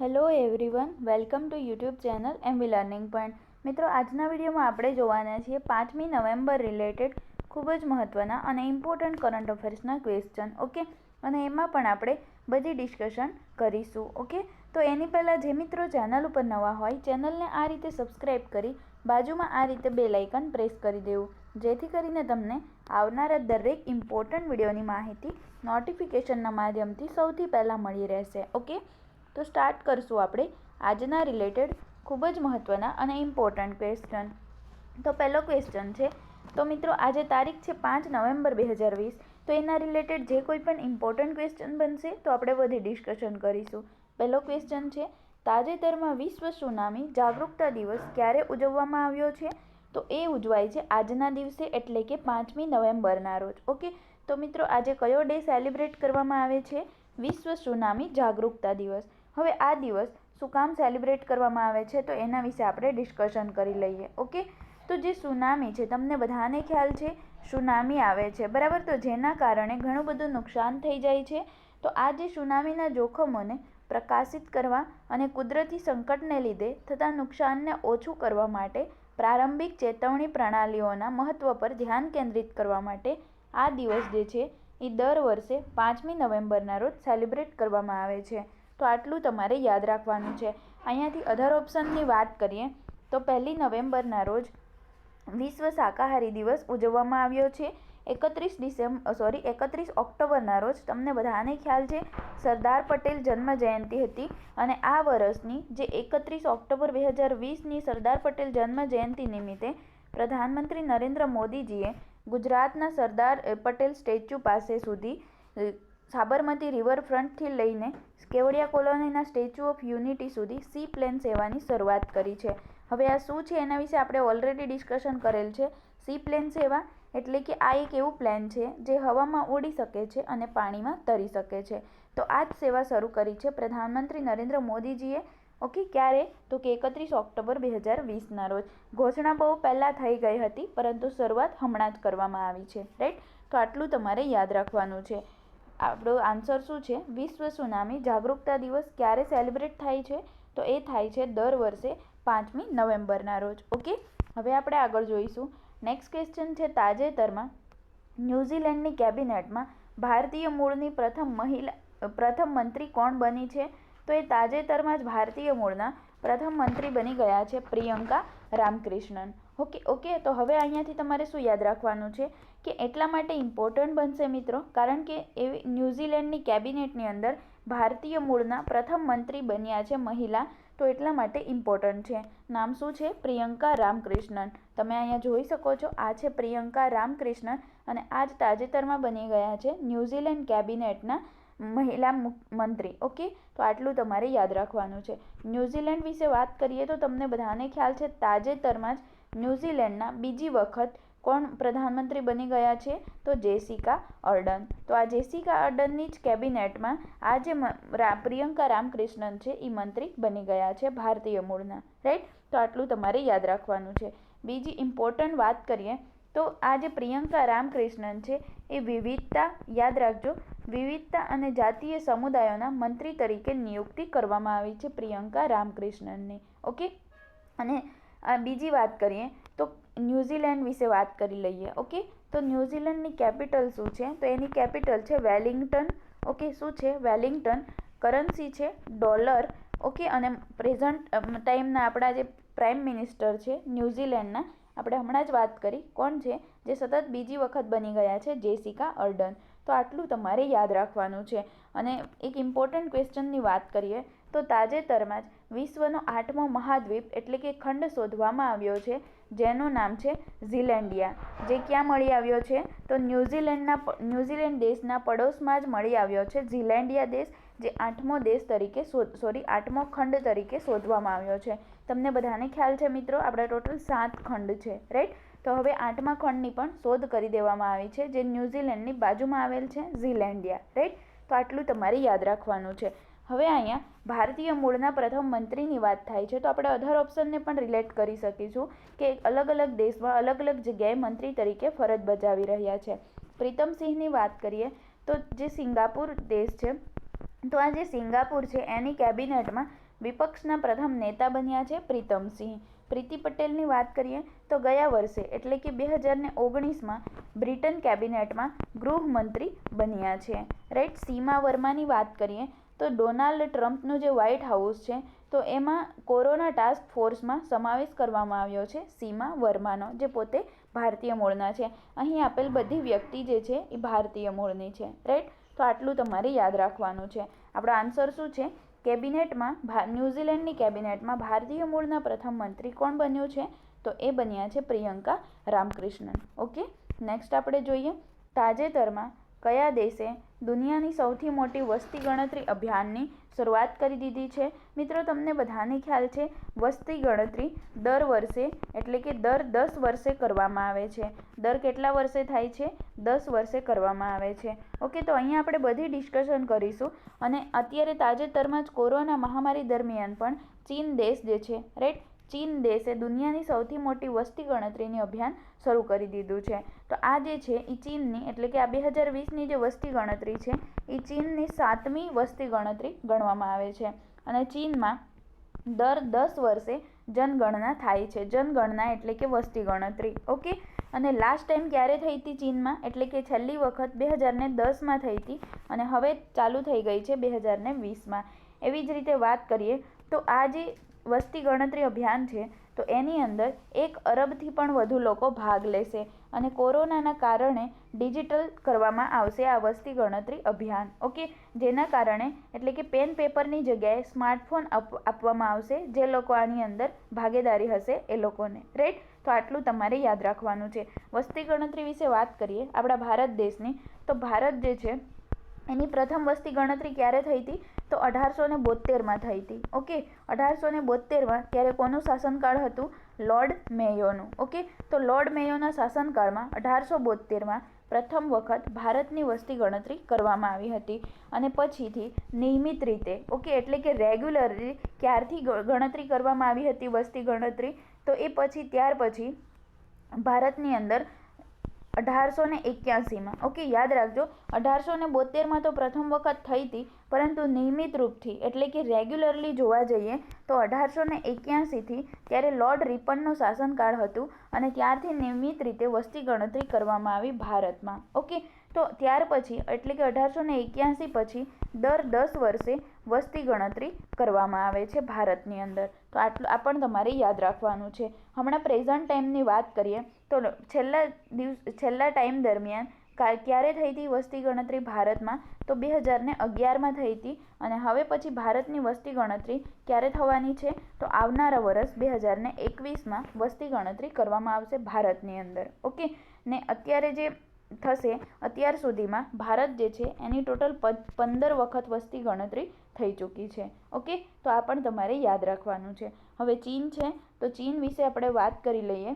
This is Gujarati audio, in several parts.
Hello everyone, welcome to YouTube channel MV learning point. મિત્રો, આજના વિડીયોમાં આપણે જોવાના છીએ 5મી નવેમ્બર રિલેટેડ ખૂબ જ મહત્ત્વના અને ઇમ્પોર્ટન્ટ કરંટ અફેર્સના ક્વેશ્ચન. ઓકે, અને એમાં પણ આપણે બધી ડિસ્કશન કરીશું. ઓકે, તો એની પહેલાં જે મિત્રો ચેનલ ઉપર નવા હોય, ચેનલને આ રીતે સબસ્ક્રાઈબ કરી બાજુમાં આ રીતે બેલ આઇકન પ્રેસ કરી દેવું, જેથી કરીને તમને આવનારા દરેક ઇમ્પોર્ટન્ટ વિડીયોની માહિતી નોટિફિકેશનના માધ્યમથી સૌથી પહેલાં મળી રહેશે. ઓકે, તો સ્ટાર્ટ કરશું આપણે આજના રિલેટેડ ખૂબ જ મહત્ત્વના અને ઇમ્પોર્ટન્ટ ક્વેશ્ચન. તો પહેલો ક્વેશ્ચન છે, તો મિત્રો આજે તારીખ છે 5 નવેમ્બર 2020. તો એના રિલેટેડ જે કોઈ પણ ઇમ્પોર્ટન્ટ ક્વેશ્ચન બનશે તો આપણે બધી ડિસ્કશન કરીશું. પહેલો ક્વેશ્ચન છે, તાજેતરમાં વિશ્વ સુનામી જાગરૂકતા દિવસ ક્યારે ઉજવવામાં આવ્યો છે? તો એ ઉજવાય છે આજના દિવસે, એટલે કે 5મી નવેમ્બરના રોજ. ઓકે, તો મિત્રો આજે કયો ડે સેલિબ્રેટ કરવામાં આવે છે? વિશ્વ સુનામી જાગરૂકતા દિવસ. હવે આ દિવસ શું કામ સેલિબ્રેટ કરવામાં આવે છે, તો એના વિશે આપણે ડિસ્કશન કરી લઈએ. ઓકે, તો જે સુનામી છે, તમને બધાને ખ્યાલ છે સુનામી આવે છે, બરાબર? તો જેના કારણે ઘણું બધું નુકસાન થઈ જાય છે. તો આ જે સુનામીના જોખમોને પ્રકાશિત કરવા અને કુદરતી સંકટને લીધે થતા નુકસાનને ઓછું કરવા માટે પ્રારંભિક ચેતવણી પ્રણાલીઓના મહત્ત્વ પર ધ્યાન કેન્દ્રિત કરવા માટે આ દિવસ જે છે એ દર વર્ષે 5મી નવેમ્બરના રોજ સેલિબ્રેટ કરવામાં આવે છે. તો આટલું તમારે યાદ રાખવાનું છે. અહીંયાથી અધર ઓપ્શનની વાત કરીએ તો 1 નવેમ્બરના રોજ વિશ્વ શાકાહારી દિવસ ઉજવવામાં આવ્યો છે. 31 ઓક્ટોબરના રોજ તમને બધાને ખ્યાલ છે સરદાર પટેલ જન્મ જયંતિ હતી, અને આ વર્ષની જે 31 ઓક્ટોબર 2020ની સરદાર પટેલ જન્મ જયંતિ નિમિત્તે પ્રધાનમંત્રી નરેન્દ્ર મોદીજીએ ગુજરાતના સરદાર પટેલ સ્ટેચ્યુ પાસે સુધી સાબરમતી રિવરફ્રન્ટથી લઈને કેવડિયા કોલોનીના સ્ટેચ્યુ ઓફ યુનિટી સુધી સી પ્લેન સેવાની શરૂઆત કરી છે. હવે આ શું છે એના વિશે આપણે ઓલરેડી ડિસ્કશન કરેલ છે. સી પ્લેન સેવા એટલે કે આ એક એવું પ્લેન છે જે હવામાં ઉડી શકે છે અને પાણીમાં તરી શકે છે. તો આ જ સેવા શરૂ કરી છે પ્રધાનમંત્રી નરેન્દ્ર મોદીજીએ. ઓકે, ક્યારે? તો કે 31 ઓક્ટોબર 2020ના રોજ. ઘોષણા બહુ પહેલાં થઈ ગઈ હતી, પરંતુ શરૂઆત હમણાં જ કરવામાં આવી છે. રાઈટ? તો આટલું તમારે યાદ રાખવાનું છે. આપણો આન્સર શું છે? વિશ્વ સુનામી જાગરૂકતા દિવસ ક્યારે સેલિબ્રેટ થાય છે? તો એ થાય છે દર વર્ષે 5મી નવેમ્બરના રોજ. ઓકે, હવે આપણે આગળ જોઈશું. નેક્સ્ટ ક્વેશ્ચન છે, તાજેતરમાં ન્યૂઝીલેન્ડની કેબિનેટમાં ભારતીય મૂળની પ્રથમ મંત્રી કોણ બની છે? તો એ તાજેતરમાં જ ભારતીય મૂળના પ્રથમ મંત્રી બની ગયા છે પ્રિયંકા રામકૃષ્ણન. ઓકે, તો હવે અહીંયાથી તમારે શું યાદ રાખવાનું છે કે એટલા માટે ઇમ્પોર્ટન્ટ બનશે મિત્રો, કારણ કે એવી ન્યૂઝીલેન્ડની કેબિનેટની અંદર ભારતીય મૂળના પ્રથમ મંત્રી બન્યા છે મહિલા, તો એટલા માટે ઇમ્પોર્ટન્ટ છે. નામ શું છે? પ્રિયંકા રામકૃષ્ણન. તમે અહીંયા જોઈ શકો છો, આ છે પ્રિયંકા રામકૃષ્ણન, અને આ જ તાજેતરમાં બની ગયા છે ન્યૂઝીલેન્ડ કેબિનેટના મહિલા મંત્રી. ઓકે, તો આટલું તમારે યાદ રાખવાનું છે. ન્યૂઝીલેન્ડ વિશે વાત કરીએ તો તમને બધાને ખ્યાલ છે તાજેતરમાં જ ન્યૂઝીલેન્ડના બીજી વખત કોણ પ્રધાનમંત્રી બની ગયા છે? તો જેસિકા અર્ડન. તો આ જેસિકા અર્ડનની જ કેબિનેટમાં આ જે પ્રિયંકા રામકૃષ્ણન છે એ મંત્રી બની ગયા છે ભારતીય મૂળના. રાઈટ? તો આટલું તમારે યાદ રાખવાનું છે. બીજી ઇમ્પોર્ટન્ટ વાત કરીએ તો આ જે પ્રિયંકા રામકૃષ્ણન છે એ વિવિધતા, યાદ રાખજો, વિવિધતા અને જાતીય સમુદાયોના મંત્રી તરીકે નિયુક્તિ કરવામાં આવી છે પ્રિયંકા રામકૃષ્ણનની. ઓકે, અને બીજી વાત કરીએ તો ન્યૂઝીલેન્ડ વિશે વાત કરી લઈએ. ઓકે, તો ન્યૂઝીલેન્ડની કેપિટલ શું છે? તો એની કેપિટલ છે વેલિંગ્ટન. ઓકે, શું છે? વેલિંગ્ટન. કરન્સી છે ડોલર. ઓકે, અને પ્રેઝન્ટ ટાઈમના આપણા જે પ્રાઇમ મિનિસ્ટર છે ન્યૂઝીલેન્ડના, આપણે હમણાં જ વાત કરી, કોણ છે? જે સતત બીજી વખત બની ગયા છે જેસિકા અર્ડન. તો આટલું તમારે યાદ રાખવાનું છે. અને એક ઇમ્પોર્ટન્ટ ક્વેશ્ચનની વાત કરીએ તો તાજેતરમાં જ વિશ્વનો 8મો મહાદ્વીપ એટલે કે ખંડ શોધવામાં આવ્યો છે, જેનું નામ છે ઝીલેન્ડિયા. જે ક્યાં મળી આવ્યો છે? તો ન્યૂઝીલેન્ડ દેશના પડોશમાં જ મળી આવ્યો છે ઝીલેન્ડિયા દેશ, જે 8મો દેશ તરીકે 8મો ખંડ તરીકે શોધવામાં આવ્યો છે. તમને બધાને ખ્યાલ છે મિત્રો, આપણા ટોટલ 7 ખંડ છે. રાઈટ? તો હવે 8મા ખંડની પણ શોધ કરી દેવામાં આવી છે, જે ન્યૂઝીલેન્ડની બાજુમાં આવેલ છે ઝીલેન્ડિયા. રાઈટ? તો આટલું તમારે યાદ રાખવાનું છે. હવે અહીંયા ભારતીય મૂળના પ્રથમ મંત્રીની વાત થાય છે તો આપણે અધર ઓપ્શનને પણ રિલેટ કરી શકીશું કે અલગ અલગ દેશમાં અલગ અલગ જગ્યાએ મંત્રી તરીકે ફરજ બજાવી રહ્યા છે. પ્રીતમસિંહની વાત કરીએ તો જે સિંગાપુર દેશ છે, તો આ જે સિંગાપુર છે એની કેબિનેટમાં વિપક્ષના પ્રથમ નેતા બન્યા છે પ્રીતમસિંહ. પ્રીતિ પટેલની વાત કરીએ તો ગયા વર્ષે એટલે કે 2019માં બ્રિટન કેબિનેટમાં ગૃહમંત્રી બન્યા છે. રાઈટ. સીમા વર્માની વાત કરીએ તો ડોનાલ્ડ ટ્રમ્પનું જે વ્હાઇટ હાઉસ છે તો એમાં કોરોના ટાસ્ક ફોર્સમાં સમાવેશ કરવામાં આવ્યો છે સીમા વર્માનો, જે પોતે ભારતીય મૂળના છે. અહીં આપેલ બધી વ્યક્તિ જે છે એ ભારતીય મૂળની છે. રાઈટ. તો આટલું તમારે યાદ રાખવાનું છે. આપણો આન્સર શું છે? કેબિનેટમાં ન્યૂઝીલેન્ડની કેબિનેટમાં ભારતીય મૂળના પ્રથમ મંત્રી કોણ બન્યું છે? તો એ બન્યા છે પ્રિયંકા રામકૃષ્ણન. ઓકે. નેક્સ્ટ આપણે જોઈએ, તાજેતરમાં કયા દેશે દુનિયાની સૌથી મોટી વસ્તી ગણતરી અભિયાનની શરૂઆત કરી દીધી છે? મિત્રો, તમને બધાને ખ્યાલ છે વસ્તી ગણતરી દર વર્ષે એટલે કે દર 10 વર્ષે કરવામાં આવે છે. દર કેટલા વર્ષે થાય છે? 10 વર્ષે કરવામાં આવે છે. ઓકે. તો અહીંયા આપણે બધી ડિસ્કશન કરીશું. અને અત્યારે તાજેતરમાં જ કોરોના મહામારી દરમિયાન પણ ચીન દેશ જે છે, રાઈટ, ચીન દેશે દુનિયાની સૌથી મોટી વસ્તી ગણતરીની અભિયાન શરૂ કરી દીધું છે. તો આ જે છે એ ચીનની એટલે કે આ 2020ની જે વસ્તી ગણતરી છે એ ચીનની 7મી વસ્તી ગણતરી ગણવામાં આવે છે. અને ચીનમાં દર 10 વર્ષે જનગણના થાય છે. જનગણના એટલે કે વસ્તી ગણતરી. ઓકે. અને લાસ્ટ ટાઈમ ક્યારે થઈ હતી ચીનમાં? એટલે કે છેલ્લી વખત 2010માં થઈ હતી અને હવે ચાલુ થઈ ગઈ છે 2020માં. એવી જ રીતે વાત કરીએ તો આ જે વસ્તી ગણતરી અભિયાન છે તો એની અંદર 1 અરબથી પણ વધુ લોકો ભાગ લેશે અને કોરોનાના કારણે ડિજિટલ કરવામાં આવશે આ વસ્તી ગણતરી અભિયાન. ઓકે. જેના કારણે એટલે કે પેન પેપરની જગ્યાએ સ્માર્ટફોન આપવામાં આવશે જે લોકો આની અંદર ભાગીદારી હશે એ લોકોને. રાઈટ. તો આટલું તમારે યાદ રાખવાનું છે. વસ્તી ગણતરી વિશે વાત કરીએ આપણા ભારત દેશની, તો ભારત જે છે એની પ્રથમ વસ્તી ગણતરી ક્યારે થઈ હતી? તો 1872માં થઈ હતી. ઓકે. 1872માં ત્યારે કોનું શાસનકાળ હતું? લોર્ડ મેયોનું. ઓકે. તો લોર્ડ મેયોના શાસનકાળમાં 1872માં પ્રથમ વખત ભારતની વસ્તી ગણતરી કરવામાં આવી હતી. અને પછીથી નિયમિત રીતે, ઓકે, એટલે કે રેગ્યુલરલી ક્યારથી ગણતરી કરવામાં આવી હતી વસ્તી ગણતરી? તો એ પછી ત્યાર પછી ભારતની અંદર 1881માં. ઓકે. યાદ રાખજો, 1872માં તો પ્રથમ વખત થઈ હતી, પરંતુ નિયમિત રૂપથી એટલે કે રેગ્યુલરલી જોવા જઈએ તો 1881થી ત્યારે લોર્ડ રિપનનું શાસનકાળ હતું અને ત્યારથી નિયમિત રીતે વસ્તી ગણતરી કરવામાં આવી ભારતમાં. ઓકે. તો ત્યાર પછી એટલે કે 1881 પછી દર 10 વર્ષે વસ્તી ગણતરી કરવામાં આવે છે ભારતની અંદર. તો આટલું આ પણ તમારે યાદ રાખવાનું છે. હમણાં પ્રેઝન્ટ ટાઈમની વાત કરીએ તો છેલ્લા ટાઈમ દરમિયાન ક્યારે થઈ હતી વસ્તી ગણતરી ભારતમાં? તો 2011માં થઈ હતી. અને હવે પછી ભારતની વસ્તી ગણતરી ક્યારે થવાની છે? તો આવનારા વર્ષ 2021માં વસ્તી ગણતરી કરવામાં આવશે ભારતની અંદર. ઓકે. ને અત્યારે જે થશે અત્યાર સુધીમાં ભારત જે છે એની ટોટલ 15 વખત વસ્તી ગણતરી થઈ ચૂકી છે. ઓકે. તો આ પણ તમારે યાદ રાખવાનું છે. હવે ચીન છે તો ચીન વિશે આપણે વાત કરી લઈએ.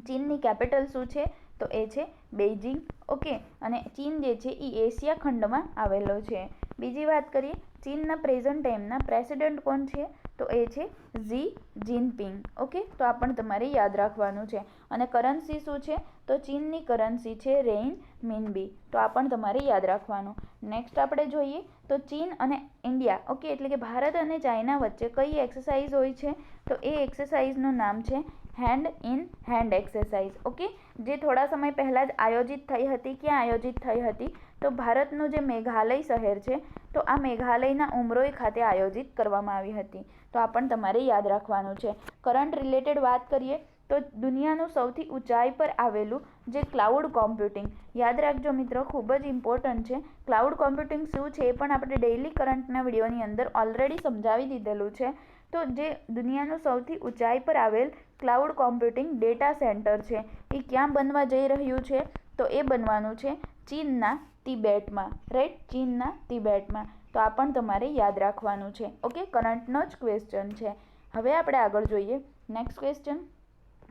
ચીનની કેપિટલ શું છે? તો એ છે બેઇજિંગ. ઓકે. અને ચીન જે છે એ એશિયા ખંડમાં આવેલો છે. બીજી વાત કરીએ, ચીનના પ્રેઝન્ટ ટાઈમના પ્રેસિડેન્ટ કોણ છે? તો એ છે ઝી જિનપિંગ. ઓકે. તો આ પણ તમારે યાદ રાખવાનું છે. અને કરન્સી શું છે? તો ચીનની કરન્સી છે રેઇન મિનબી. તો આ પણ તમારે યાદ રાખવાનું. નેક્સ્ટ આપણે જોઈએ તો ચીન અને ઇન્ડિયા, ઓકે, એટલે કે ભારત અને ચાઇના વચ્ચે કઈ એક્સરસાઇઝ હોય છે? તો એ એક્સરસાઇઝનું નામ છે hand in hand exercise. Okay. જે થોડા સમય પહેલાં જ આયોજિત થઈ હતી. ક્યાં આયોજિત થઈ હતી? તો ભારતનું જે મેઘાલય શહેર છે તો આ મેઘાલયના ઉમરોઈ ખાતે આયોજિત કરવામાં આવી હતી. તો આ પણ તમારે યાદ રાખવાનું છે. કરંટ રિલેટેડ વાત કરીએ તો દુનિયાનું સૌથી ઊંચાઈ પર આવેલું જે ક્લાઉડ કોમ્પ્યુટિંગ, યાદ રાખજો મિત્રો, ખૂબ જ ઇમ્પોર્ટન્ટ છે. ક્લાઉડ કોમ્પ્યુટિંગ શું છે એ પણ આપણે ડેઇલી કરંટના વિડીયોની અંદર ઓલરેડી સમજાવી દીધેલું છે. તો જે દુનિયાનું સૌથી ઊંચાઈ પર આવેલ ક્લાઉડ કોમ્પ્યુટિંગ ડેટા સેન્ટર છે એ ક્યાં બનવા જઈ રહ્યું છે? તો એ બનવાનું છે ચીનના તિબેટમાં. રાઈટ. ચીનના તિબેટમાં. તો આ પણ તમારે યાદ રાખવાનું છે. ઓકે. કરંટનો જ ક્વેશ્ચન છે. હવે આપણે આગળ જોઈએ નેક્સ્ટ ક્વેશ્ચન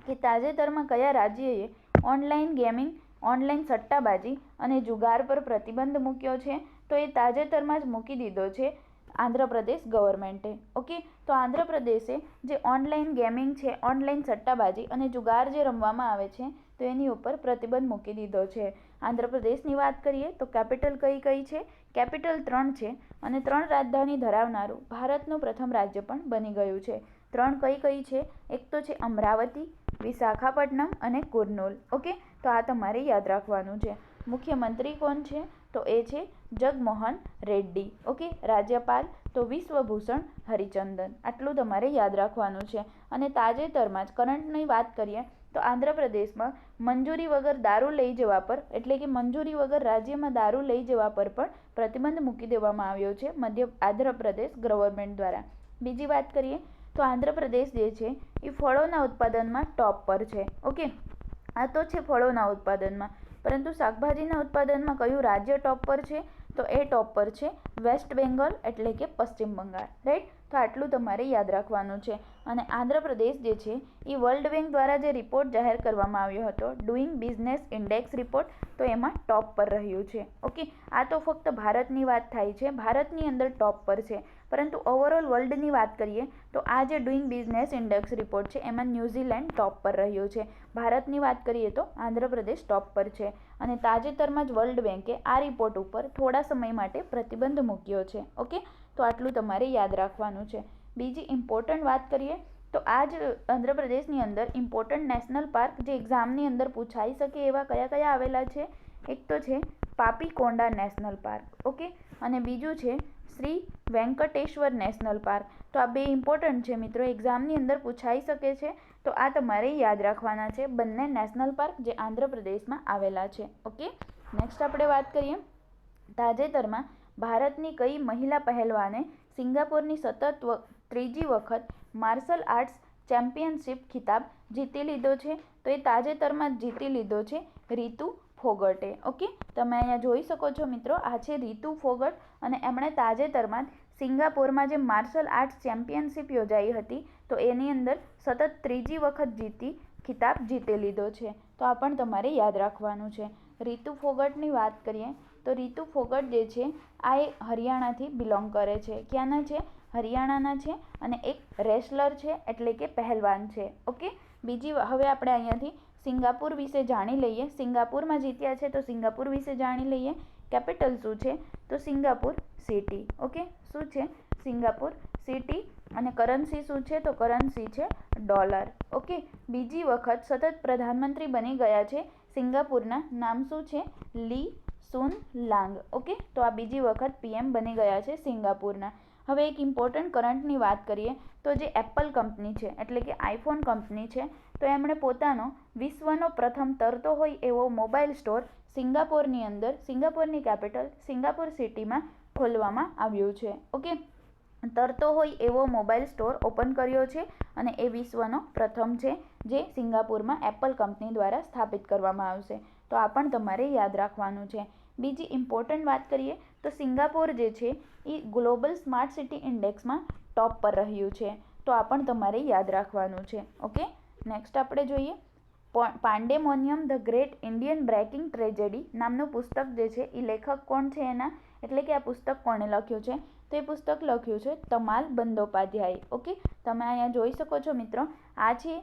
કે તાજેતરમાં કયા રાજ્યએ ઓનલાઈન ગેમિંગ, ઓનલાઈન સટ્ટાબાજી અને જુગાર પર પ્રતિબંધ મૂક્યો છે? તો એ તાજેતરમાં જ મૂકી દીધો છે આંધ્રપ્રદેશ ગવર્મેન્ટે. ઓકે. તો આંધ્રપ્રદેશે જે ઓનલાઈન ગેમિંગ છે, ઓનલાઈન સટ્ટાબાજી અને જુગાર જે રમવામાં આવે છે તો એની ઉપર પ્રતિબંધ મૂકી દીધો છે. આંધ્રપ્રદેશની વાત કરીએ તો કેપિટલ કઈ કઈ છે? કેપિટલ 3 છે અને 3 રાજધાની ધરાવનારું ભારતનું પ્રથમ રાજ્ય પણ બની ગયું છે. 3 કઈ કઈ છે? એક તો છે અમરાવતી, વિશાખાપટ્ટનમ અને કુર્નૂલ. ઓકે, તો આ તમારે યાદ રાખવાનું છે. મુખ્યમંત્રી કોણ છે? તો એ છે જગમોહન રેડ્ડી. ઓકે, રાજ્યપાલ તો વિશ્વભૂષણ હરિચંદન. આટલું તમારે યાદ રાખવાનું છે. અને તાજેતરમાં જ કરંટની વાત કરીએ તો આંધ્રપ્રદેશમાં મંજૂરી વગર દારૂ લઈ જવા પર, એટલે કે મંજૂરી વગર રાજ્યમાં દારૂ લઈ જવા પર પણ પ્રતિબંધ મૂકી દેવામાં આવ્યો છે આંધ્રપ્રદેશ ગવર્મેન્ટ દ્વારા. બીજી વાત કરીએ તો આંધ્રપ્રદેશ જે છે એ ફળોના ઉત્પાદનમાં ટોપ પર છે. ઓકે, આ તો છે ફળોના ઉત્પાદનમાં, પરંતુ શાકભાજીના ઉત્પાદનમાં કયું રાજ્ય ટોપ પર છે? તો એ ટોપ પર છે વેસ્ટ બેંગોલ, એટલે કે પશ્ચિમ બંગાળ. રાઈટ, તો આટલું તમારે યાદ રાખવાનું છે. અને આંધ્રપ્રદેશ જે છે એ વર્લ્ડ બેંક દ્વારા જે રિપોર્ટ જાહેર કરવામાં આવ્યો હતો, ડુઈંગ બિઝનેસ ઇન્ડેક્સ રિપોર્ટ, તો એમાં ટોપ પર રહ્યું છે. ઓકે, આ તો ફક્ત ભારતની વાત થાય છે, ભારતની અંદર ટોપ પર છે. પરંતુ ઓવરઓલ વર્લ્ડની વાત કરીએ તો આ જે ડુઈંગ બિઝનેસ ઇન્ડેક્સ રિપોર્ટ છે એમાં ન્યૂઝીલેન્ડ ટોપ પર રહ્યું છે. ભારતની વાત કરીએ તો આંધ્રપ્રદેશ ટોપ પર છે. અને તાજેતરમાં જ વર્લ્ડ બેંકે આ રિપોર્ટ ઉપર થોડા સમય માટે પ્રતિબંધ મૂક્યો છે. ઓકે, તો આટલું તમારે યાદ રાખવાનું છે. બીજી ઇમ્પોર્ટન્ટ વાત કરીએ તો આ જ આંધ્રપ્રદેશની અંદર ઇમ્પોર્ટન્ટ નેશનલ પાર્ક જે એક્ઝામની અંદર પૂછાઈ શકે એવા કયા કયા આવેલા છે? એક તો છે પાપીકોંડા નેશનલ પાર્ક. ઓકે, અને બીજું છે શ્રી વેંકટેશ્વર નેશનલ પાર્ક. તો આ બે ઇમ્પોર્ટન્ટ છે મિત્રો, એક્ઝામની અંદર પૂછાઈ શકે છે. તો આ તમારે યાદ રાખવાના છે, બંને નેશનલ પાર્ક જે આંધ્રપ્રદેશમાં આવેલા છે. ઓકે, નેક્સ્ટ આપણે વાત કરીએ તાજેતરમાં ભારતની કઈ મહિલા પહેલવાને સિંગાપોરની સતત ત્રીજી વખત માર્શલ આર્ટ્સ ચેમ્પિયનશિપ ખિતાબ જીતી લીધો છે? તો એ તાજેતરમાં જ જીતી લીધો છે રીતુ ફોગટે. ઓકે, તમે અહીંયા જોઈ શકો છો મિત્રો, આ છે રીતુ ફોગટ અને એમણે તાજેતરમાં જ સિંગાપોરમાં જે માર્શલ આર્ટ્સ ચેમ્પિયનશિપ યોજાઈ હતી તો એની અંદર સતત ત્રીજી વખત ખિતાબ જીતી લીધો છે. તો આ પણ તમારે યાદ રાખવાનું છે. રીતુ ફોગટની વાત કરીએ તો રીતુ ફોગટ જે છે આ એક હરિયાણાથી બિલોંગ કરે છે. ક્યાંના છે? હરિયાણાના છે. અને એક રેસલર છે, એટલે કે પહેલવાન છે. ઓકે, બીજી હવે આપણે અહીંયાથી સિંગાપુર વિશે જાણી લઈએ. સિંગાપુરમાં જીત્યા છે તો સિંગાપુર વિશે જાણી લઈએ. કેપિટલ શું છે? તો સિંગાપુર સિટી. ઓકે, શું છે? Singapore city. અને કરન્સી શું છે? તો કરન્સી છે ડોલર. ઓકે, બીજી વખત સતત પ્રધાનમંત્રી બની ગયા છે સિંગાપુરના. નામ શું છે? લી સુન લાંગ. ઓકે, તો આ બીજી વખત પીએમ બની ગયા છે સિંગાપુરના. હવે એક ઇમ્પોર્ટન્ટ કરંટની વાત કરીએ તો જે એપલ કંપની છે, એટલે કે આઈફોન કંપની છે, તો એમણે પોતાનો વિશ્વનો પ્રથમ તરતો હોય એવો મોબાઈલ સ્ટોર સિંગાપોરની અંદર, સિંગાપોરની કેપિટલ સિંગાપોર સિટીમાં ખોલવામાં આવ્યું છે. ઓકે, તરતો હોય એવો મોબાઈલ સ્ટોર ઓપન કર્યો છે અને એ વિશ્વનો પ્રથમ છે જે સિંગાપુરમાં એપલ કંપની દ્વારા સ્થાપિત કરવામાં આવશે. તો આ પણ તમારે યાદ રાખવાનું છે. બીજી ઇમ્પોર્ટન્ટ વાત કરીએ તો સિંગાપોર જે છે એ ગ્લોબલ સ્માર્ટ સિટી ઇન્ડેક્સમાં ટોપ પર રહ્યું છે. તો આ પણ તમારે યાદ રાખવાનું છે. ઓકે, નેક્સ્ટ આપણે જોઈએ pandemonium the great Indian breaking tragedy નામનું પુસ્તક જે છે એ લેખક કોણ છે એના, એટલે કે આ પુસ્તક કોણે લખ્યું છે? તો એ પુસ્તક લખ્યું છે તમાલ બંદોપાધ્યાય. ઓકે, તમે અહીંયા જોઈ શકો છો મિત્રો, આ છે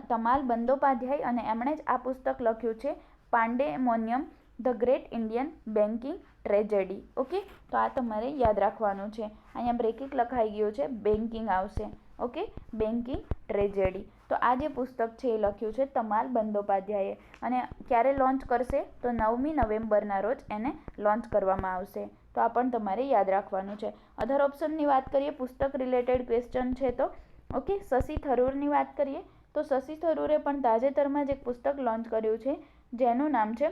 તમાલ બંદોપાધ્યાય અને એમણે જ આ પુસ્તક લખ્યું છે pandemonium the great Indian banking tragedy. Okay, તો આ તમારે યાદ રાખવાનું છે. અહીંયા બ્રેકિંગ લખાઈ ગયું છે, બેન્કિંગ આવશે. Okay, banking tragedy. તો આ જે પુસ્તક છે એ લખ્યું છે તમાલ બંદોપાધ્યાયે. અને ક્યારે લોન્ચ કરશે? તો 9મી નવેમ્બરના રોજ એને લોન્ચ કરવામાં આવશે. તો આ પણ તમારે યાદ રાખવાનું છે. અધર ઓપ્શનની વાત કરીએ, પુસ્તક રિલેટેડ ક્વેશ્ચન છે તો ઓકે, શશી થરૂરની વાત કરીએ તો શશી થરૂરે પણ તાજેતરમાં જ એક પુસ્તક લોન્ચ કર્યું છે જેનું નામ છે,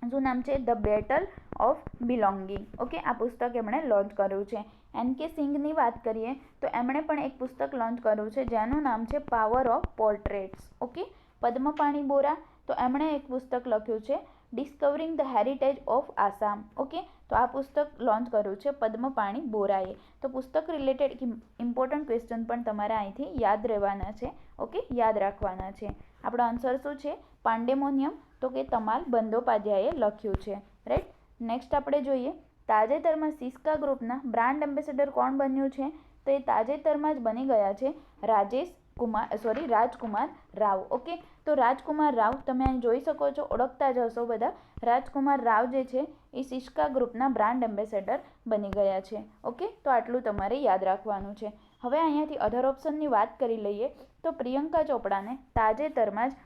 શું નામ છે? The battle of belonging. Okay, આ પુસ્તક એમણે લોન્ચ કર્યું છે. એન.કે. સિંઘની વાત કરીએ તો એમણે પણ એક પુસ્તક લોન્ચ કર્યું છે જેનું નામ છે power of portraits. Okay, Padmapani Bora તો એમણે એક પુસ્તક લખ્યું છે discovering the heritage of Assam. Okay, તો આ પુસ્તક લોન્ચ કર્યું છે પદ્મપાણી બોરાએ. તો પુસ્તક રિલેટેડ ઇમ્પોર્ટન્ટ ક્વેશ્ચન પણ તમારે અહીંથી યાદ રહેવાના છે. ઓકે, યાદ રાખવાના છે. આપણો આન્સર શું છે? પાંડેમોનિયમ, તો કે તમાલ બંદોપાધ્યાયે લખ્યું છે. રાઈટ, નેક્સ્ટ આપણે જોઈએ તાજેતરમાં સિસ્કા ગ્રુપના બ્રાન્ડ એમ્બેસેડર કોણ બન્યું છે? તો એ તાજેતરમાં જ બની ગયા છે રાજેશ રાજકુમાર રાવ. ઓકે, તો રાજકુમાર રાવ તમે અહીં જોઈ શકો છો, ઓળખતા જ હશો બધા. રાજકુમાર રાવ જે છે એ સિસ્કા ગ્રુપના બ્રાન્ડ એમ્બેસેડર બની ગયા છે. ઓકે, તો આટલું તમારે યાદ રાખવાનું છે. હવે અહીંયાથી અધર ઓપ્શનની વાત કરી લઈએ તો પ્રિયંકા ચોપડાને તાજેતરમાં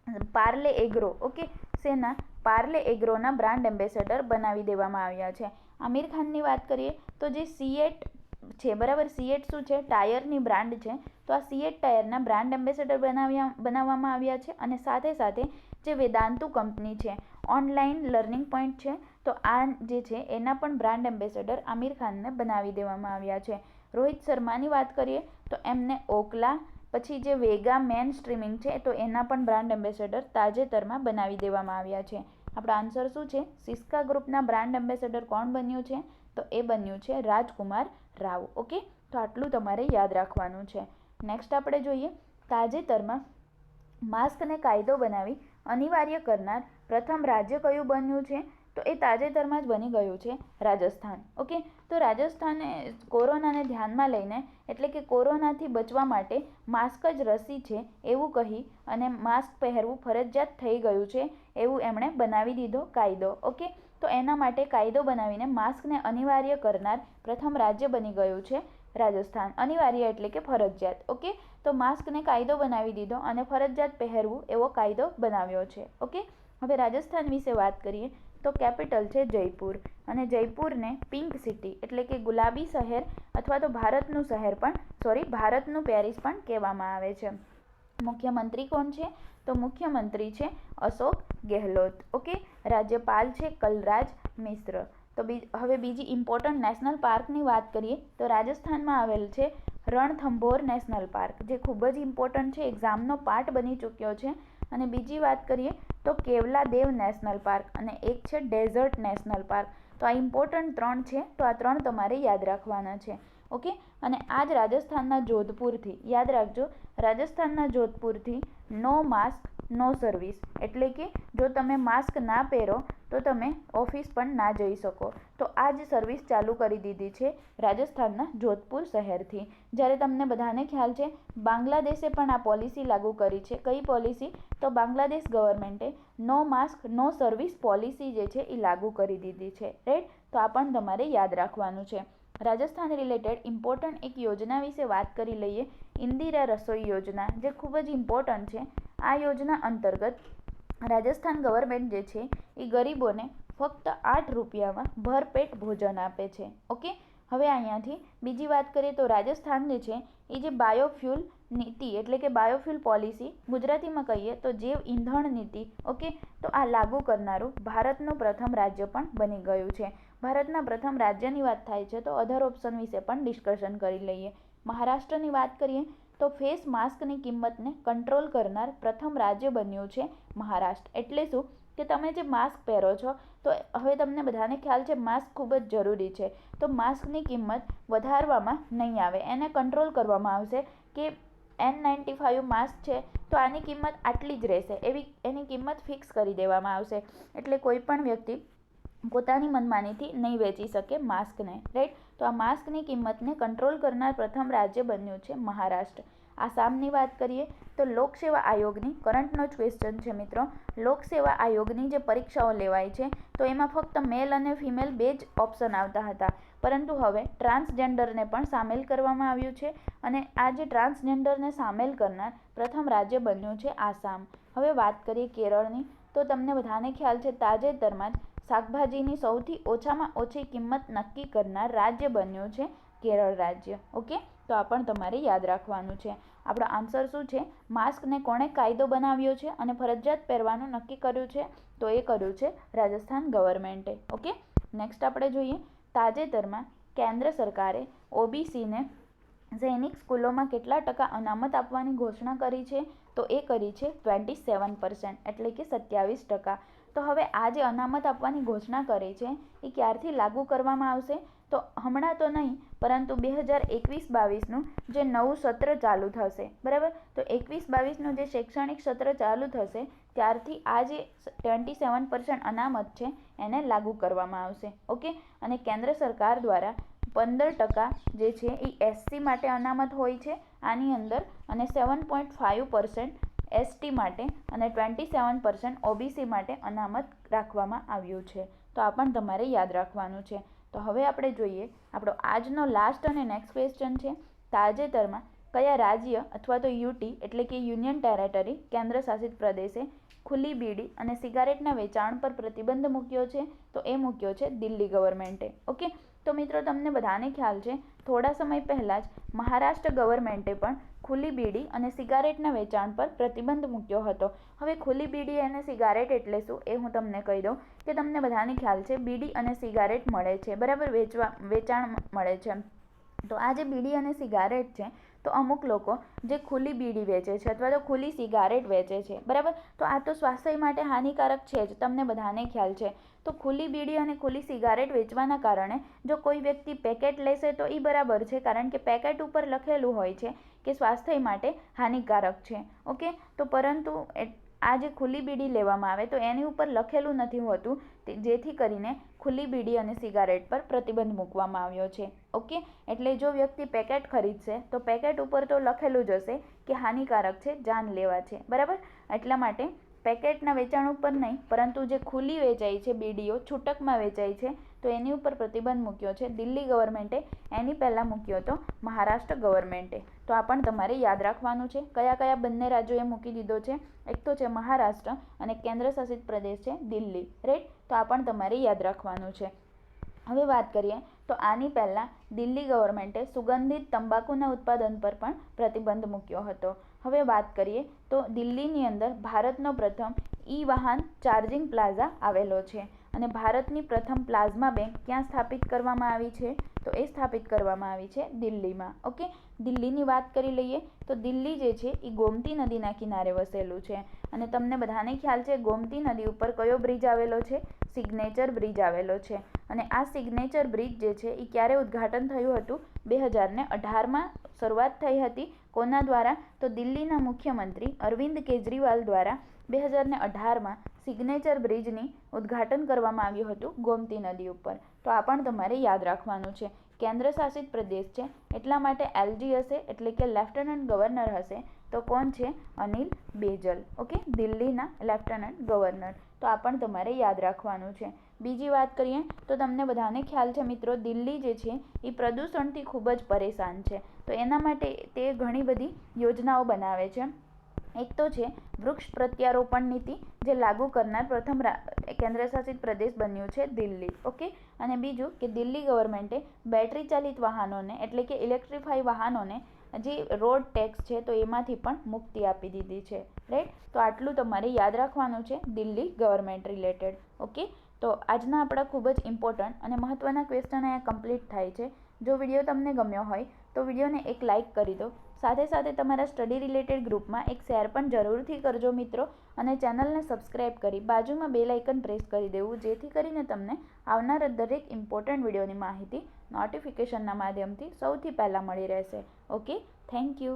જ પાર્લે એગ્રો, ઓકે, શેના પાર્લે એગ્રોના બ્રાન્ડ એમ્બેસેડર બનાવી દેવામાં આવ્યા છે. આમિર ખાનની વાત કરીએ તો જે સીએટ છે, બરાબર, સીએટ શું છે? ટાયરની બ્રાન્ડ છે. તો આ સીએટ ટાયરના બ્રાન્ડ એમ્બેસેડર બનાવવામાં આવ્યા છે. અને સાથે સાથે જે વેદાંતુ કંપની છે, ઓનલાઈન લર્નિંગ પોઈન્ટ છે, તો આ જે છે એના પણ બ્રાન્ડ એમ્બેસેડર આમિર ખાનને બનાવી દેવામાં આવ્યા છે. રોહિત શર્માની વાત કરીએ તો એમને ઓકલા, પછી જે વેગા મેન સ્ટ્રીમિંગ છે તો એના પણ બ્રાન્ડ એમ્બેસેડર તાજેતરમાં બનાવી દેવામાં આવ્યા છે. આપણો આન્સર શું છે? સિસ્કા ગ્રુપના બ્રાન્ડ એમ્બેસેડર કોણ બન્યું છે? તો એ બન્યું છે રાજકુમાર રાવ. ઓકે, તો આટલું તમારે યાદ રાખવાનું છે. નેક્સ્ટ આપણે જોઈએ, તાજેતરમાં માસ્કને કાયદો બનાવી અનિવાર્ય કરનાર પ્રથમ રાજ્ય કયું બન્યું છે? તો એ તાજેતરમાં જ બની ગયું છે રાજસ્થાન. ઓકે, તો રાજસ્થાને કોરોનાને ધ્યાનમાં લઈને, એટલે કે કોરોનાથી બચવા માટે માસ્ક જ રસી છે એવું કહી અને માસ્ક પહેરવું ફરજિયાત થઈ ગયું છે એવું એમણે બનાવી દીધો કાયદો. ઓકે, તો એના માટે કાયદો બનાવીને માસ્કને અનિવાર્ય કરનાર પ્રથમ રાજ્ય બની ગયું છે રાજસ્થાન. અનિવાર્ય એટલે કે ફરજિયાત. ઓકે, તો માસ્કને કાયદો બનાવી દીધો અને ફરજિયાત પહેરવું એવો કાયદો બનાવ્યો છે. ઓકે, હવે રાજસ્થાન વિશે વાત કરીએ તો કેપિટલ છે જયપુર, અને જયપુરને પિંક સિટી એટલે કે ગુલાબી શહેર અથવા તો ભારતનું શહેર પણ ભારતનું પેરિસ પણ કહેવામાં આવે છે. મુખ્યમંત્રી કોણ છે? તો મુખ્યમંત્રી છે અશોક ગેહલોત. ઓકે, રાજ્યપાલ છે કલરાજ મિશ્ર. તો હવે બીજી ઇમ્પોર્ટન્ટ નેશનલ પાર્કની વાત કરીએ તો રાજસ્થાનમાં આવેલ છે રણથંભોર નેશનલ પાર્ક, જે ખૂબ જ ઇમ્પોર્ટન્ટ છે, એક્ઝામનો પાર્ટ બની ચૂક્યો છે. અને બીજી વાત કરીએ તો કેવલા દેવ નેશનલ પાર્ક, અને એક છે ડેઝર્ટ નેશનલ પાર્ક. તો આ ઇમ્પોર્ટન્ટ 3 છે, તો આ 3 તમારે યાદ રાખવાના છે. ઓકે, અને આ જ રાજસ્થાનના જોધપુરથી, યાદ રાખજો, રાજસ્થાનના જોધપુરથી નો માસ્ક નો સર્વિસ, એટલે કે જો તમે માસ્ક ના પહેરો તો તમે ઓફિસ પણ ના જઈ શકો. તો આ જ સર્વિસ ચાલુ કરી દીધી છે રાજસ્થાનના જોધપુર શહેરથી. જ્યારે તમને બધાને ખ્યાલ છે બાંગ્લાદેશે પણ આ પોલિસી લાગુ કરી છે. કઈ પોલિસી? તો બાંગ્લાદેશ ગવર્મેન્ટે નો માસ્ક નો સર્વિસ પોલિસી જે છે એ લાગુ કરી દીધી છે. રાઈટ, તો આ પણ તમારે યાદ રાખવાનું છે. રાજસ્થાન રિલેટેડ ઇમ્પોર્ટન્ટ એક યોજના વિશે વાત કરી લઈએ, ઇન્દિરા રસોઈ યોજના, જે ખૂબ જ ઇમ્પોર્ટન્ટ છે. આ યોજના અંતર્ગત રાજસ્થાન ગવર્મેન્ટ જે છે એ ગરીબોને ફક્ત 8 રૂપિયામાં ભરપેટ ભોજન આપે છે. ઓકે, હવે અહીંયાથી બીજી વાત કરીએ તો રાજસ્થાન જે છે એ જે બાયોફ્યુલ નીતિ એટલે કે બાયોફ્યુલ પોલિસી, ગુજરાતીમાં કહીએ તો જૈવ ઈંધણ નીતિ, ઓકે, તો આ લાગુ કરનારું ભારતનું પ્રથમ રાજ્ય પણ બની ગયું છે. ભારતના પ્રથમ રાજ્યની વાત થાય છે તો અધર ઓપ્શન વિશે પણ ડિસ્કશન કરી લઈએ. મહારાષ્ટ્રની વાત કરીએ તો ફેસ માસ્કની કિંમતને કંટ્રોલ કરનાર પ્રથમ રાજ્ય બન્યું છે મહારાષ્ટ્ર. એટલે શું કે તમે જે માસ્ક પહેરો છો તો હવે તમને બધાને ખ્યાલ છે માસ્ક ખૂબ જ જરૂરી છે, તો માસ્કની કિંમત વધારવામાં નહીં આવે, એને કંટ્રોલ કરવામાં આવશે કે N95 માસ્ક છે તો આની કિંમત આટલી જ રહેશે, એવી એની કિંમત ફિક્સ કરી દેવામાં આવશે. એટલે કોઈ પણ વ્યક્તિ પોતાની મનમાનીથી નહીં વેચી શકે માસ્કને. રાઈટ, તો આ માસ્કની કિંમતને કંટ્રોલ કરનાર પ્રથમ રાજ્ય બન્યું છે મહારાષ્ટ્ર. આસામની વાત કરીએ તો લોકસેવા આયોગની, કરંટનો જ ક્વેશ્ચન છે મિત્રો, લોકસેવા આયોગની જે પરીક્ષાઓ લેવાય છે તો એમાં ફક્ત મેલ અને ફિમેલ બે જ ઓપ્શન આવતા હતા, પરંતુ હવે ટ્રાન્સજેન્ડરને પણ સામેલ કરવામાં આવ્યું છે. અને આ જે ટ્રાન્સજેન્ડરને સામેલ કરનાર પ્રથમ રાજ્ય બન્યું છે આસામ. હવે વાત કરીએ કેરળની, તો તમને બધાને ખ્યાલ છે તાજેતરમાં જ શાકભાજીની સૌથી ઓછામાં ઓછી કિંમત નક્કી કરનાર રાજ્ય બન્યું છે કેરળ રાજ્ય. ઓકે, તો આ પણ તમારે યાદ રાખવાનું છે. આપણો આન્સર શું છે? માસ્કને કોણે કાયદો બનાવ્યો છે અને ફરજિયાત પહેરવાનું નક્કી કર્યું છે? તો એ કર્યું છે રાજસ્થાન ગવર્મેન્ટે. ઓકે, નેક્સ્ટ આપણે જોઈએ, તાજેતરમાં કેન્દ્ર સરકારે ઓબીસીને સૈનિક સ્કૂલોમાં કેટલા ટકા અનામત આપવાની ઘોષણા કરી છે? તો એ કરી છે 27%, એટલે કે 27%. તો હવે આ જે અનામત આપવાની ઘોષણા કરી છે એ ક્યારથી લાગુ કરવામાં આવશે? તો હમણાં તો નહીં, પરંતુ 2021-22નું જે નવું સત્ર ચાલુ થશે, બરાબર, તો 21-22નું જે શૈક્ષણિક સત્ર ચાલુ થશે ત્યારથી આ જે 27% અનામત છે એને લાગુ કરવામાં આવશે. ઓકે, અને કેન્દ્ર સરકાર દ્વારા 15% જે છે એ એસસી માટે અનામત હોય છે આની અંદર અને 7.5% ST માટે અને 27% OBC માટે અનામત રાખવામાં આવ્યું છે. તો આ પણ તમારે યાદ રાખવાનું છે. તો હવે આપણે જોઈએ આપણો આજનો લાસ્ટ અને નેક્સ્ટ ક્વેશ્ચન છે. તાજેતરમાં કયા રાજ્ય અથવા તો યુટી એટલે કે યુનિયન ટેરેટરી કેન્દ્ર શાસિત પ્રદેશે ખુલ્લી બીડી અને સિગારેટના વેચાણ પર પ્રતિબંધ મૂક્યો છે? તો એ મૂક્યો છે દિલ્હી ગવર્મેન્ટે. ઓકે, તો મિત્રો તમને બધાને ખ્યાલ છે થોડા સમય પહેલાં જ મહારાષ્ટ્ર ગવર્મેન્ટે પણ ખુલ્લી બીડી અને સિગારેટના વેચાણ પર પ્રતિબંધ મૂક્યો હતો. હવે ખુલ્લી બીડી અને સિગારેટ એટલે શું એ હું તમને કહી દઉં કે તમને બધાને ખ્યાલ છે બીડી અને સિગારેટ મળે છે, બરાબર, વેચાણ મળે છે. તો આ જે બીડી અને સિગારેટ છે તો અમુક લોકો જે ખુલ્લી બીડી વેચે છે અથવા તો ખુલ્લી સિગારેટ વેચે છે, બરાબર, તો આ તો સ્વાસ્થ્ય માટે હાનિકારક છે જ, તમને બધાને ખ્યાલ છે. તો ખુલ્લી બીડી અને ખુલ્લી સિગારેટ વેચવાના કારણે જો કોઈ વ્યક્તિ પેકેટ લેશે તો એ બરાબર છે, કારણ કે પેકેટ ઉપર લખેલું હોય છે કે સ્વાસ્થ્ય માટે હાનિકારક છે. ઓકે, તો પરંતુ આ જે ખુલ્લી બીડી લેવામાં આવે તો એની ઉપર લખેલું નથી હોતું, જેથી કરીને ખુલ્લી બીડી અને સિગારેટ પર પ્રતિબંધ મૂકવામાં આવ્યો છે. ઓકે, એટલે જો વ્યક્તિ પેકેટ ખરીદશે તો પેકેટ ઉપર તો લખેલું જ હશે કે હાનિકારક છે, જાનલેવા છે, બરાબર. એટલા માટે પેકેટના વેચાણ ઉપર નહીં, પરંતુ જે ખુલ્લી વેચાય છે બીડીઓ છૂટકમાં વેચાય છે તો એની ઉપર પ્રતિબંધ મૂક્યો છે દિલ્હી ગવર્મેન્ટે. એની પહેલાં મૂક્યો હતો મહારાષ્ટ્ર ગવર્મેન્ટે. તો આ પણ તમારે યાદ રાખવાનું છે. કયા કયા બંને રાજ્યોએ મૂકી દીધો છે? એક તો છે મહારાષ્ટ્ર અને કેન્દ્ર શાસિત પ્રદેશ છે દિલ્હી, રાઈટ. તો આ પણ તમારે યાદ રાખવાનું છે. હવે વાત કરીએ તો આની પહેલાં દિલ્હી ગવર્મેન્ટે સુગંધિત તંબાકુના ઉત્પાદન પર પણ પ્રતિબંધ મૂક્યો હતો. હવે વાત કરીએ તો દિલ્હીની અંદર ભારતનો પ્રથમ વાહન ચાર્જિંગ પ્લાઝા આવેલો છે અને ભારતની પ્રથમ પ્લાઝમા બેંક ક્યાં સ્થાપિત કરવામાં આવી છે? તો એ સ્થાપિત કરવામાં આવી છે દિલ્હીમાં. ઓકે, દિલ્હીની વાત કરી લઈએ તો દિલ્હી જે છે એ ગોમતી નદીના કિનારે વસેલું છે અને તમને બધાને ખ્યાલ છે ગોમતી નદી ઉપર કયો બ્રિજ આવેલો છે? સિગ્નેચર બ્રિજ આવેલો છે. અને આ સિગ્નેચર બ્રિજ જે છે એ ક્યારે ઉદ્ઘાટન થયું હતું? 2018માં શરૂઆત થઈ હતી. કોના દ્વારા? તો દિલ્હીના મુખ્યમંત્રી અરવિંદ કેજરીવાલ દ્વારા 2018માં સિગ્નેચર બ્રિજની ઉદ્ઘાટન કરવામાં આવ્યું હતું ગોમતી નદી ઉપર. તો આ પણ તમારે યાદ રાખવાનું છે. કેન્દ્ર શાસિત પ્રદેશ છે એટલા માટે LG હશે, એટલે કે લેફ્ટનન્ટ ગવર્નર હશે. તો કોણ છે? અનિલ બેજલ. ઓકે, દિલ્હીના લેફ્ટનન્ટ ગવર્નર. તો આ પણ તમારે યાદ રાખવાનું છે. બીજી વાત કરીએ તો તમને બધાને ખ્યાલ છે મિત્રો દિલ્હી જે છે એ પ્રદૂષણથી ખૂબ જ પરેશાન છે. તો એના માટે તે ઘણી બધી યોજનાઓ બનાવે છે. એક તો છે વૃક્ષ પ્રત્યારોપણ નીતિ, જે લાગુ કરનાર પ્રથમ કેન્દ્રશાસિત પ્રદેશ બન્યું છે દિલ્હી. ઓકે, અને બીજું કે દિલ્હી ગવર્મેન્ટે બેટરી ચાલિત વાહનોને એટલે કે ઇલેક્ટ્રિફાઈ વાહનોને જે રોડ ટેક્સ છે તો એમાંથી પણ મુક્તિ આપી દીધી છે, રાઈટ. તો આટલું તમારે યાદ રાખવાનું છે દિલ્હી ગવર્મેન્ટ રિલેટેડ. ઓકે, તો આજના આપણા ખૂબ જ ઇમ્પોર્ટન્ટ અને મહત્ત્વના ક્વેશ્ચન અહીંયા કમ્પ્લીટ થાય છે. જો વિડીયો તમને ગમ્યો હોય તો વિડીયોને એક લાઇક કરી દો. સાથે સાથે તમારા સ્ટડી રિલેટેડ ગ્રુપમાં એક શેર પણ જરૂરથી કરજો મિત્રો, અને ચેનલને સબસ્ક્રાઈબ કરી બાજુમાં બેલ આઇકન પ્રેસ કરી દેવું, જેથી કરીને તમને આવનાર દરેક ઇમ્પોર્ટન્ટ વિડીયોની માહિતી નોટિફિકેશનના માધ્યમથી સૌથી પહેલાં મળી રહેશે. Okay, thank you.